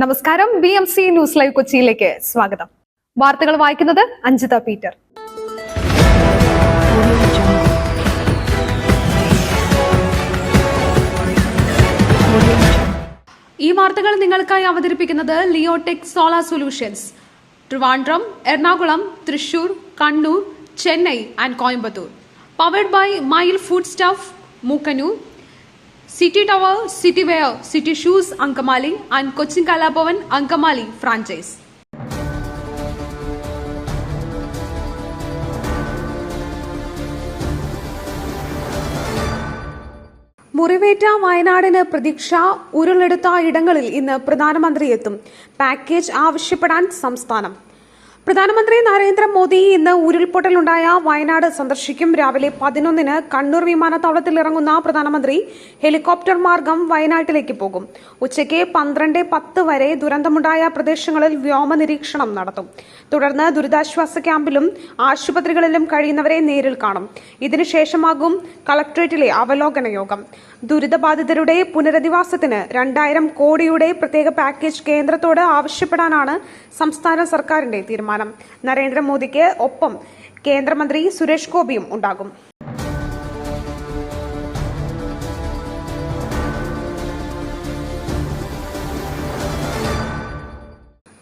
നമസ്കാരം. BMC news live കൊച്ചിയിലേക്ക് സ്വാഗതം. വാർത്തകൾ വായിക്കുന്നത് അഞ്ജിത പീറ്റർ. ഈ വാർത്തകൾ നിങ്ങൾക്കായി അവതരിപ്പിക്കുന്നത് Leotech solar solutions, Trivandrum, Ernakulam, Thrissur, Kannur, Chennai and Coimbatore. Powered by mile food stuff, Mookkannur, City Tower, City Wear, City Shoes, Ankamali and Cochin Kalapavan, Ankamali franchise. മുറിവേറ്റ വയനാടിന് പ്രതീക്ഷ. ഉരുളെടുത്ത ഇടങ്ങളിൽ ഇന്ന് പ്രധാനമന്ത്രി എത്തും. പാക്കേജ് ആവശ്യപ്പെടാൻ സംസ്ഥാനം. പ്രധാനമന്ത്രി നരേന്ദ്രമോദി ഇന്ന് ഉരുൾപൊട്ടലുണ്ടായ വയനാട് സന്ദർശിക്കും. രാവിലെ 11-ന് കണ്ണൂർ വിമാനത്താവളത്തിൽ ഇറങ്ങുന്ന പ്രധാനമന്ത്രി ഹെലികോപ്റ്റർ മാർഗം വയനാട്ടിലേക്ക് പോകും. ഉച്ചയ്ക്ക് 12:10 വരെ ദുരന്തമുണ്ടായ പ്രദേശങ്ങളിൽ വ്യോമ നിരീക്ഷണം നടത്തും. തുടർന്ന് ദുരിതാശ്വാസ ക്യാമ്പിലും ആശുപത്രികളിലും കഴിയുന്നവരെ നേരിൽ കാണും. ഇതിനുശേഷമാകും കളക്ടറേറ്റിലെ അവലോകന യോഗം. ദുരിതബാധിതരുടെ പുനരധിവാസത്തിന് 2000 കോടിയുടെ പ്രത്യേക പാക്കേജ് കേന്ദ്രത്തോട് ആവശ്യപ്പെടാനാണ് സംസ്ഥാന സർക്കാരിന്റെ തീരുമാനം. നരേന്ദ്രമോദിക്ക് ഒപ്പം കേന്ദ്രമന്ത്രി സുരേഷ് ഗോപിയും ഉണ്ടാകും.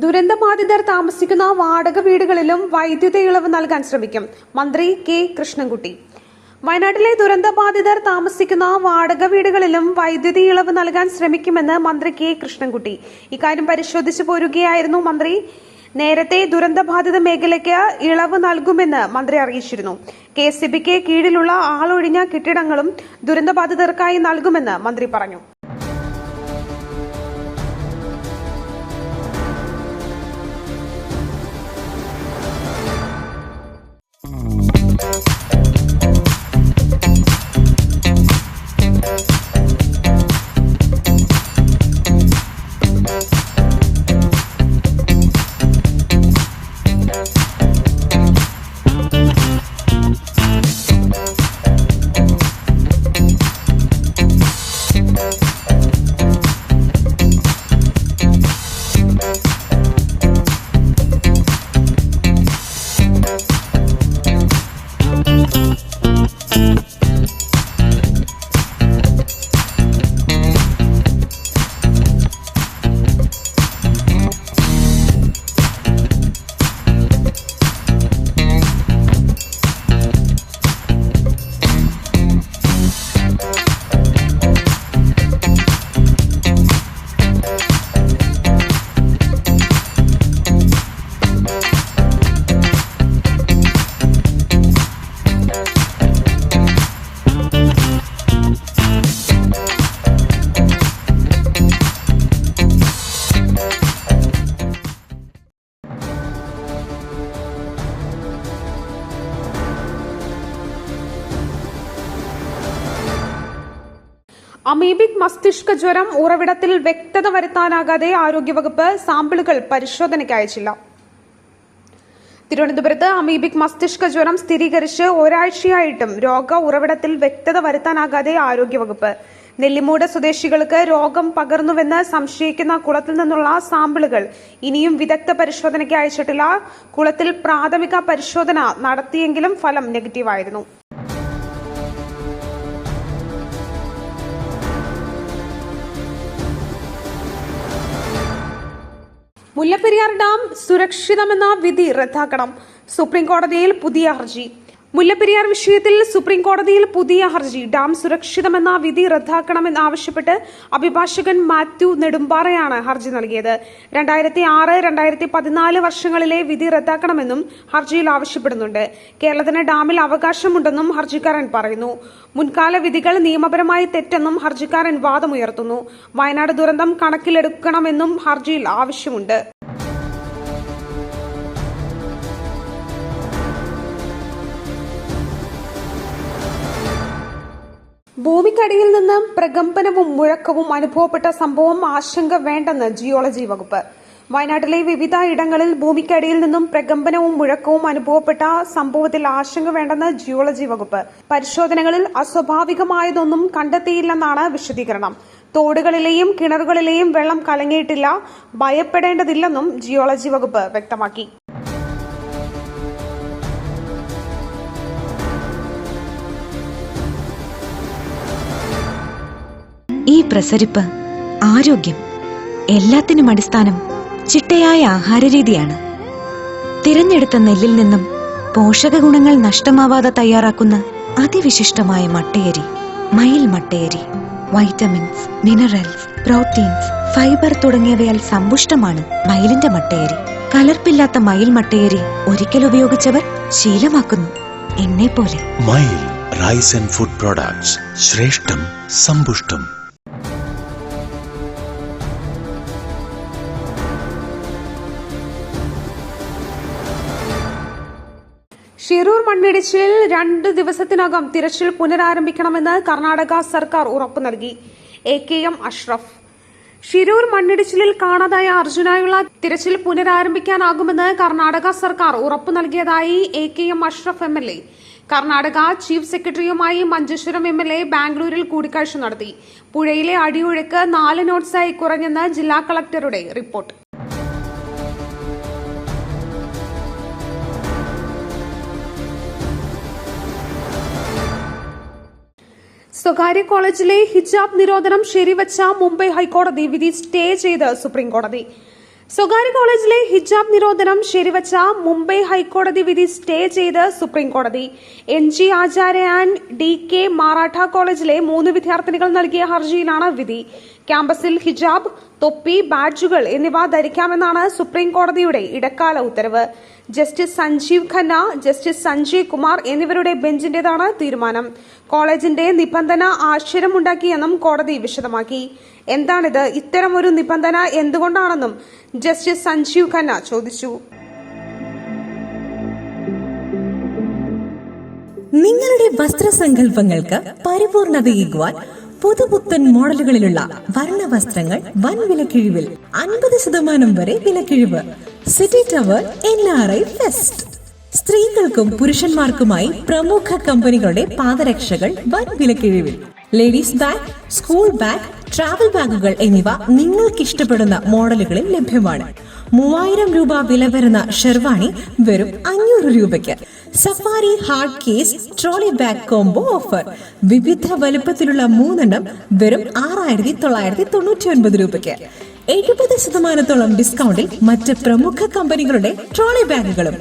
ദുരന്തബാധിതർ താമസിക്കുന്ന വാടക വീടുകളിലും വൈദ്യുതി ഇളവ് നൽകാൻ ശ്രമിക്കും. മന്ത്രി കെ കൃഷ്ണൻകുട്ടി. വയനാട്ടിലെ ദുരന്തബാധിതർ താമസിക്കുന്ന വാടക വീടുകളിലും വൈദ്യുതി ഇളവ് നൽകാൻ ശ്രമിക്കുമെന്ന് മന്ത്രി കെ കൃഷ്ണൻകുട്ടി ഇക്കാര്യം പരിശോധിച്ചു പോരുകയായിരുന്നു മന്ത്രി. നേരത്തെ ദുരന്തബാധിത മേഖലയ്ക്ക് ഇളവ് നൽകുമെന്ന് മന്ത്രി അറിയിച്ചിരുന്നു. KSEBിക്ക് കീഴിലുള്ള ആളൊഴിഞ്ഞ കെട്ടിടങ്ങളും ദുരന്തബാധിതർക്കായി നൽകുമെന്ന് മന്ത്രി പറഞ്ഞു. അമീബിക് മസ്തിഷ്ക ജ്വരം ഉറവിടത്തിൽ വ്യക്തത വരുത്താനാകാതെ ആരോഗ്യവകുപ്പ് സാമ്പിളുകൾ പരിശോധനയ്ക്ക് അയച്ചില്ല. തിരുവനന്തപുരത്ത് അമീബിക് മസ്തിഷ്ക ജ്വരം സ്ഥിരീകരിച്ച് ഒരാഴ്ചയായിട്ടും രോഗ ഉറവിടത്തിൽ വ്യക്തത വരുത്താനാകാതെ ആരോഗ്യവകുപ്പ്. നെല്ലിമൂട് സ്വദേശികൾക്ക് രോഗം പകർന്നുവെന്ന് സംശയിക്കുന്ന കുളത്തിൽ നിന്നുള്ള സാമ്പിളുകൾ ഇനിയും വിദഗ്ധ പരിശോധനയ്ക്ക് അയച്ചിട്ടില്ല. കുളത്തിൽ പ്രാഥമിക പരിശോധന നടത്തിയെങ്കിലും ഫലം നെഗറ്റീവായിരുന്നു. മുല്ലപ്പെരിയാർ ഡാം സുരക്ഷിതമെന്ന വിധി റദ്ദാക്കണം. സുപ്രീം കോടതിയിൽ പുതിയ ഹർജി. മുല്ലപ്പെരിയാർ വിഷയത്തിൽ സുപ്രീം കോടതിയിൽ പുതിയ ഹർജി. ഡാം സുരക്ഷിതമെന്ന വിധി റദ്ദാക്കണമെന്നാവശ്യപ്പെട്ട് അഭിഭാഷകൻ മാത്യു നെടുമ്പാറയാണ് ഹർജി നൽകിയത്. 2006-2014 വർഷങ്ങളിലെ വിധി റദ്ദാക്കണമെന്നും ഹർജിയിൽ ആവശ്യപ്പെടുന്നുണ്ട്. കേരളത്തിന് ഡാമിൽ അവകാശമുണ്ടെന്നും ഹർജിക്കാരൻ പറയുന്നു. മുൻകാല വിധികൾ നിയമപരമായി തെറ്റെന്നും ഹർജിക്കാരൻ വാദമുയർത്തുന്നു. വയനാട് ദുരന്തം കണക്കിലെടുക്കണമെന്നും ഹർജിയിൽ ആവശ്യമുണ്ട്. ഭൂമിക്കടിയിൽ നിന്ന് പ്രകമ്പനവും മുഴക്കവും അനുഭവപ്പെട്ട സംഭവം ആശങ്ക വേണ്ടെന്ന് ജിയോളജി വകുപ്പ്. വയനാട്ടിലെ വിവിധ ഇടങ്ങളിൽ ഭൂമിക്കടിയിൽ നിന്നും പ്രകമ്പനവും മുഴക്കവും അനുഭവപ്പെട്ട സംഭവത്തിൽ ആശങ്ക വേണ്ടെന്ന് ജിയോളജി വകുപ്പ്. പരിശോധനകളിൽ അസ്വാഭാവികമായതൊന്നും കണ്ടെത്തിയില്ലെന്നാണ് വിശദീകരണം. തോടുകളിലെയും കിണറുകളിലെയും വെള്ളം കലങ്ങിയിട്ടില്ല, ഭയപ്പെടേണ്ടതില്ലെന്നും ജിയോളജി വകുപ്പ് വ്യക്തമാക്കി. ഈ പ്രസരിപ്പ്, ആരോഗ്യം, എല്ലാത്തിനും അടിസ്ഥാനം ചിട്ടയായ ആഹാരരീതിയാണ്. തിരഞ്ഞെടുത്ത നെല്ലിൽ നിന്നും പോഷക ഗുണങ്ങൾ നഷ്ടമാവാതെ തയ്യാറാക്കുന്ന അതിവിശിഷ്ടമായ മട്ടയരി, മയിൽ മട്ടയരി. വൈറ്റമിൻസ്, മിനറൽസ്, പ്രോട്ടീൻസ്, ഫൈബർ തുടങ്ങിയവയാൽ സമ്പുഷ്ടമാണ് മയിലിന്റെ മട്ടയരി. കലർപ്പില്ലാത്ത മയിൽ മട്ടയരി ഒരിക്കൽ ഉപയോഗിച്ചവർ ശീലമാക്കുന്നു, എന്നെ പോലെ. മയിൽ റൈസ് ആൻഡ് ഫുഡ് പ്രോഡക്ട്സ്, ശ്രേഷ്ഠം, സമ്പുഷ്ടം. ഷിരൂർ മണ്ണിടിച്ചിലിൽ 2 ദിവസത്തിനകം തിരച്ചിൽ പുനരാരംഭിക്കണമെന്ന് കർണാടക സർക്കാർ ഉറപ്പു നൽകി. AKM അഷ്റഫ്. ഷിരൂർ മണ്ണിടിച്ചിലിൽ കാണാതായ അർജുനായുള്ള തിരച്ചിൽ പുനരാരംഭിക്കാനാകുമെന്ന് കർണാടക സർക്കാർ ഉറപ്പു നൽകിയതായി AKM Ashraf MLA. Karnataka chief സെക്രട്ടറിയുമായി മഞ്ചേശ്വരം MLA ബാംഗ്ലൂരിൽ കൂടിക്കാഴ്ച നടത്തി. പുഴയിലെ അടിയൊഴുക്ക് 4 നോട്ട്സായി കുറഞ്ഞെന്ന് ജില്ലാ കളക്ടറുടെ റിപ്പോർട്ട്. സ്വകാര്യ കോളേജിലെ ഹിജാബ് നിരോധനം ശരിവച്ച മുംബൈ ഹൈക്കോടതി വിധി സ്റ്റേ ചെയ്ത് സുപ്രീംകോടതി. സ്വകാര്യ കോളേജിലെ ഹിജാബ് നിരോധനം ശരിവച്ച മുംബൈ ഹൈക്കോടതി വിധി സ്റ്റേ ചെയ്ത് സുപ്രീംകോടതി. NG Acharya and DK Maratha കോളേജിലെ 3 വിദ്യാർത്ഥിനികൾ നൽകിയ ഹർജിയിലാണ് വിധി. ക്യാമ്പസിൽ ഹിജാബ്, തൊപ്പി, ബാഡ്ജുകൾ എന്നിവ ധരിക്കാമെന്നാണ് സുപ്രീംകോടതിയുടെ ഇടക്കാല ഉത്തരവ്. ജസ്റ്റിസ് സഞ്ജീവ് ഖന്ന, ജസ്റ്റിസ് സഞ്ജയ് കുമാർ എന്നിവരുടെ ബെഞ്ചിന്റേതാണ് തീരുമാനം. കോളേജിന്റെ നിബന്ധന ആശ്ചര്യമുണ്ടാക്കിയെന്നും കോടതി വിശദമാക്കി. എന്താണിത്? ഇത്തരമൊരു നിബന്ധന എന്തുകൊണ്ടാണെന്നും ജസ്റ്റിസ് സഞ്ജീവ് ഖന്ന ചോദിച്ചു. നിങ്ങളുടെ വസ്ത്രസങ്കല്പങ്ങൾക്ക് പരിപൂർണതയേകുവാൻ പുതുപുത്തൻ മോഡലുകളിലുള്ള വർണ്ണ വസ്ത്രങ്ങൾ വൻ വിലക്കിഴിവിൽ 50% വരെ വിലക്കിഴിവ്. City tower NRI fest. സ്ത്രീകൾക്കും പുരുഷന്മാർക്കുമായി പ്രമുഖ കമ്പനികളുടെ പാദരക്ഷകൾ വൻ വിലക്കിഴിവിൽ. Ladies bag, school bag, travel ബാഗുകൾ എന്നിവ നിങ്ങൾക്ക് ഇഷ്ടപ്പെടുന്ന മോഡലുകളിൽ ലഭ്യമാണ്. 3000 രൂപ വില വരുന്ന ഷെർവാണി വെറും 500 രൂപയ്ക്ക്. Safari hard case trolley bag combo offer. വിവിധ വലുപ്പത്തിലുള്ള 3 എണ്ണം വെറും 6999 രൂപയ്ക്ക്. 70% ഡിസ്കൗണ്ടിൽ മറ്റ് പ്രമുഖ കമ്പനികളുടെ ട്രോളി ബാഗുകളും.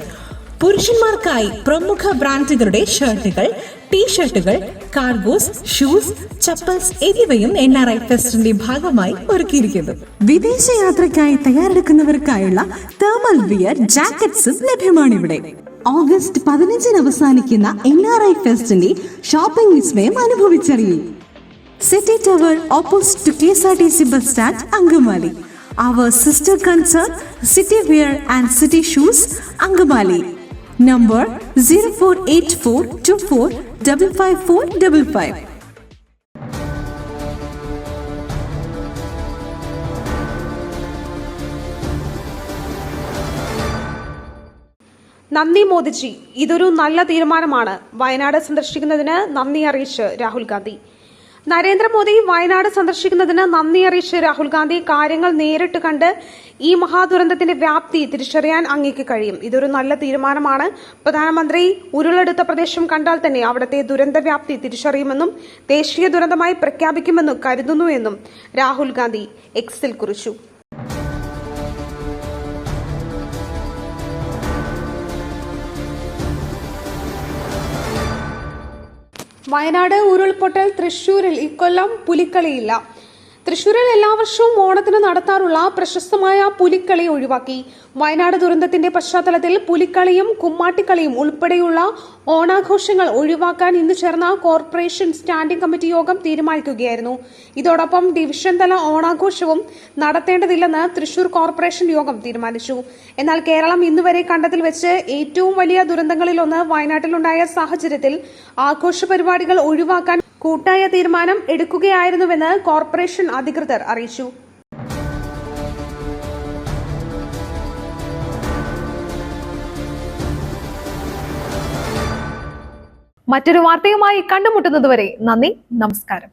പുരുഷന്മാർക്കായി പ്രമുഖ ബ്രാൻഡുകളുടെ ഷർട്ടുകൾ, ടീഷർട്ടുകൾ, കാർഗോസ്, ഷൂസ്, ചപ്പൽസ് എന്നിവയും NRI ഫെസ്റ്റിന്റെ ഭാഗമായി ഒരുക്കിയിരിക്കുന്നു. വിദേശ യാത്രയ്ക്കായി തയ്യാറെടുക്കുന്നവർക്കായുള്ള തേർമൽ വിയർ ജാക്കറ്റ്സും ലഭ്യമാണിവിടെ. ഓഗസ്റ്റ് 15 അവസാനിക്കുന്ന NRI ഫെസ്റ്റിന്റെ ഷോപ്പിംഗ് വിസ്മയം അനുഭവിച്ചറിയും. City tower opposite to KSRTC bus stand, Angamaly. Our sister concern, City Wear and City Shoes, Angamali. Number 048424555555. നന്ദി മോദിജി, ഇതൊരു നല്ല തീരുമാനമാണ്. വയനാട് സന്ദർശിക്കുന്നതിന് നന്ദി അറിയിച്ച് രാഹുൽ ഗാന്ധി. നരേന്ദ്രമോദി വയനാട് സന്ദർശിക്കുന്നതിന് നന്ദി അറിയിച്ച് രാഹുൽ ഗാന്ധി. കാര്യങ്ങൾ നേരിട്ട് കണ്ട് ഈ മഹാദുരന്തത്തിന്റെ വ്യാപ്തി തിരിച്ചറിയാൻ അങ്ങേക്ക് കഴിയും. ഇതൊരു നല്ല തീരുമാനമാണ്. പ്രധാനമന്ത്രി ഉരുളെടുത്ത പ്രദേശം കണ്ടാൽ തന്നെ അവിടുത്തെ ദുരന്ത വ്യാപ്തി തിരിച്ചറിയുമെന്നും ദേശീയ ദുരന്തമായി പ്രഖ്യാപിക്കുമെന്നും കരുതുന്നുവെന്നും രാഹുൽ ഗാന്ധി എക്സിൽ കുറിച്ചു. വയനാട് ഉരുൾപൊട്ടൽ. തൃശൂരിൽ ഇക്കൊല്ലം പുലിക്കളിയില്ല. തൃശൂരിൽ എല്ലാ വർഷവും ഓണത്തിന് നടത്താറുള്ള പ്രശസ്തമായ പുലിക്കളി ഒഴിവാക്കി. വയനാട് ദുരന്തത്തിന്റെ പശ്ചാത്തലത്തിൽ പുലിക്കളിയും കുമ്മാട്ടിക്കളിയും ഉൾപ്പെടെയുള്ള ഓണാഘോഷങ്ങൾ ഒഴിവാക്കാൻ ഇന്ന് ചേർന്ന കോർപ്പറേഷൻ സ്റ്റാൻഡിംഗ് കമ്മിറ്റി യോഗം തീരുമാനിക്കുകയായിരുന്നു. ഇതോടൊപ്പം ഡിവിഷൻ തല ഓണാഘോഷവും നടത്തേണ്ടതില്ലെന്ന് തൃശൂർ കോർപ്പറേഷൻ യോഗം തീരുമാനിച്ചു. എന്നാൽ കേരളം ഇന്നുവരെ കണ്ടതിൽ വെച്ച് ഏറ്റവും വലിയ ദുരന്തങ്ങളിലൊന്ന് വയനാട്ടിലുണ്ടായ സാഹചര്യത്തിൽ ആഘോഷ പരിപാടികൾ ഒഴിവാക്കാൻ കൂട്ടായ തീരുമാനം എടുക്കുകയായിരുന്നുവെന്ന് കോർപ്പറേഷൻ അധികൃതർ അറിയിച്ചു. മറ്റൊരു വാർത്തയുമായി കണ്ടുമുട്ടുന്നതുവരെ നന്ദി, നമസ്കാരം.